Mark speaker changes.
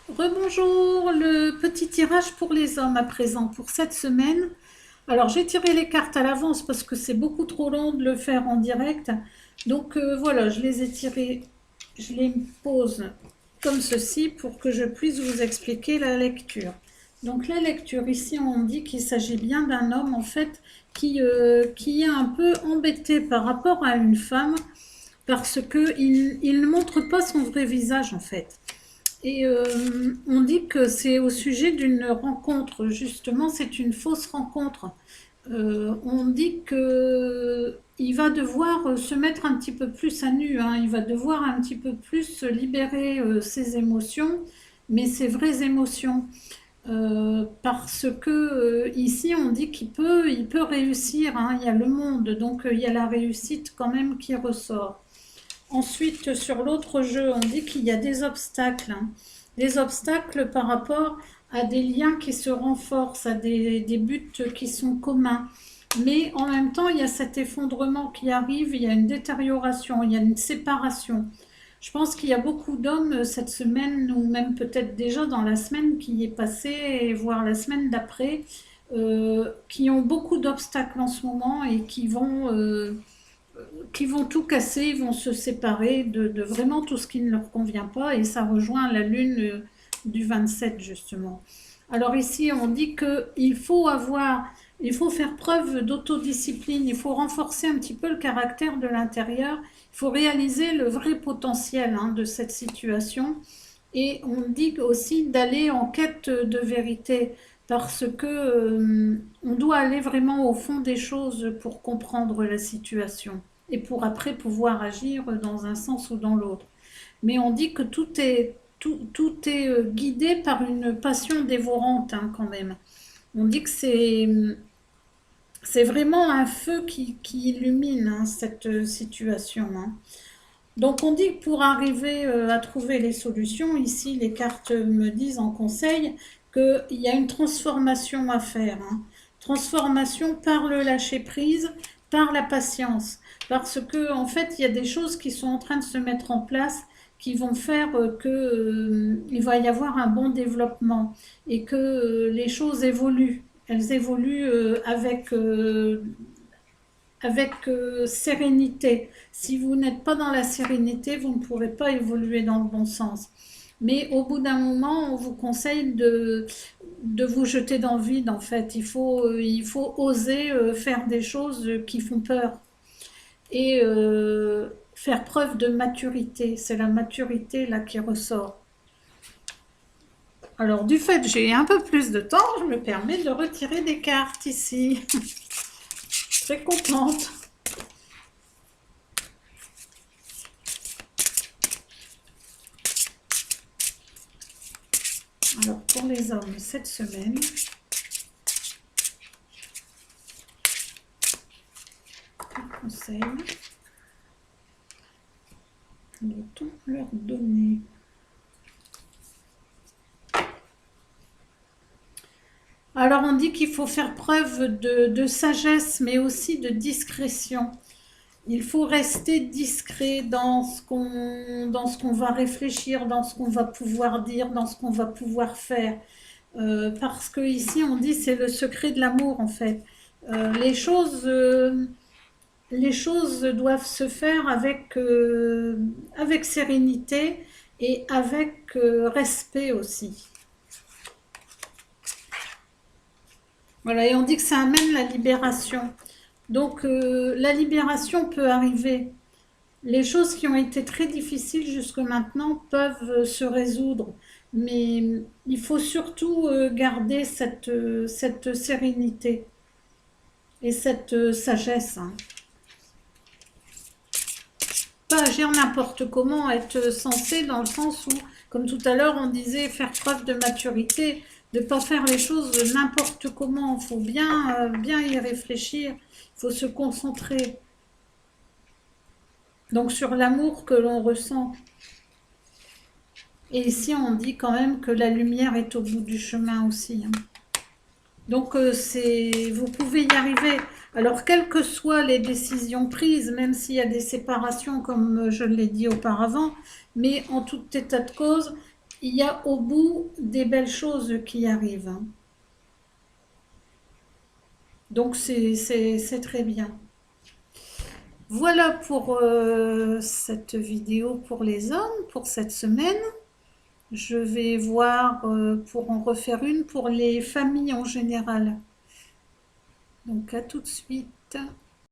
Speaker 1: Rebonjour, le petit tirage pour les hommes à présent pour cette semaine. Alors j'ai tiré les cartes à l'avance parce que c'est beaucoup trop long de le faire en direct. Donc voilà, je les ai tirées, je les pose comme ceci pour que je puisse vous expliquer la lecture. Donc la lecture ici on dit qu'il s'agit bien d'un homme en fait qui est un peu embêté par rapport à une femme parce qu'il ne montre pas son vrai visage en fait. Et on dit que c'est au sujet d'une rencontre, justement, c'est une fausse rencontre. On dit que il va devoir se mettre un petit peu plus à nu, hein. Il va devoir un petit peu plus libérer ses émotions, mais ses vraies émotions. Parce que ici on dit il peut réussir, hein. Il y a le monde, donc il y a la réussite quand même qui ressort. Ensuite, sur l'autre jeu, on dit qu'il y a des obstacles, hein. Des obstacles par rapport à des liens qui se renforcent, à des buts qui sont communs. Mais en même temps, il y a cet effondrement qui arrive, il y a une détérioration, il y a une séparation. Je pense qu'il y a beaucoup d'hommes cette semaine, ou même peut-être déjà dans la semaine qui est passée, voire la semaine d'après, qui ont beaucoup d'obstacles en ce moment et qui vont tout casser, ils vont se séparer de vraiment tout ce qui ne leur convient pas, et ça rejoint la lune du 27 justement. Alors ici on dit il faut faire preuve d'autodiscipline, il faut renforcer un petit peu le caractère de l'intérieur, il faut réaliser le vrai potentiel, hein, de cette situation, et on dit aussi d'aller en quête de vérité parce que on doit aller vraiment au fond des choses pour comprendre la situation et pour après pouvoir agir dans un sens ou dans l'autre. Mais on dit que tout est guidé par une passion dévorante, hein, quand même. On dit que c'est vraiment un feu qui illumine, hein, cette situation, hein. Donc on dit que pour arriver à trouver les solutions, ici les cartes me disent en conseil qu'il y a une transformation à faire, hein. Transformation par le lâcher-prise, par la patience. Parce que en fait, il y a des choses qui sont en train de se mettre en place qui vont faire qu'il va y avoir un bon développement et que les choses évoluent. Elles évoluent avec sérénité. Si vous n'êtes pas dans la sérénité, vous ne pourrez pas évoluer dans le bon sens. Mais au bout d'un moment, on vous conseille de vous jeter dans le vide, en fait. Il faut oser faire des choses qui font peur et faire preuve de maturité. C'est la maturité là qui ressort. Alors, du fait que j'ai un peu plus de temps, je me permets de retirer des cartes ici. Très contente. Alors, pour les hommes, cette semaine, quel conseil doit-on leur donner? Alors, on dit qu'il faut faire preuve de sagesse, mais aussi de discrétion. Il faut rester discret dans ce qu'on va réfléchir, dans ce qu'on va pouvoir dire, dans ce qu'on va pouvoir faire. Parce que ici, on dit c'est le secret de l'amour, en fait. Les choses doivent se faire avec sérénité et avec respect aussi. Voilà, et on dit que ça amène la libération. Donc la libération peut arriver. Les choses qui ont été très difficiles jusque maintenant peuvent se résoudre, mais il faut surtout garder cette sérénité et cette sagesse, hein. Pas agir n'importe comment, être sensé dans le sens où, comme tout à l'heure, on disait faire preuve de maturité, de ne pas faire les choses n'importe comment. Il faut bien y réfléchir, il faut se concentrer. Donc sur l'amour que l'on ressent. Et ici, on dit quand même que la lumière est au bout du chemin aussi, hein. Donc vous pouvez y arriver. Alors, quelles que soient les décisions prises, même s'il y a des séparations, comme je l'ai dit auparavant, mais en tout état de cause, il y a au bout des belles choses qui arrivent, hein. Donc c'est très bien. Voilà pour cette vidéo pour les hommes, pour cette semaine. Je vais voir pour en refaire une pour les familles en général. Donc à tout de suite.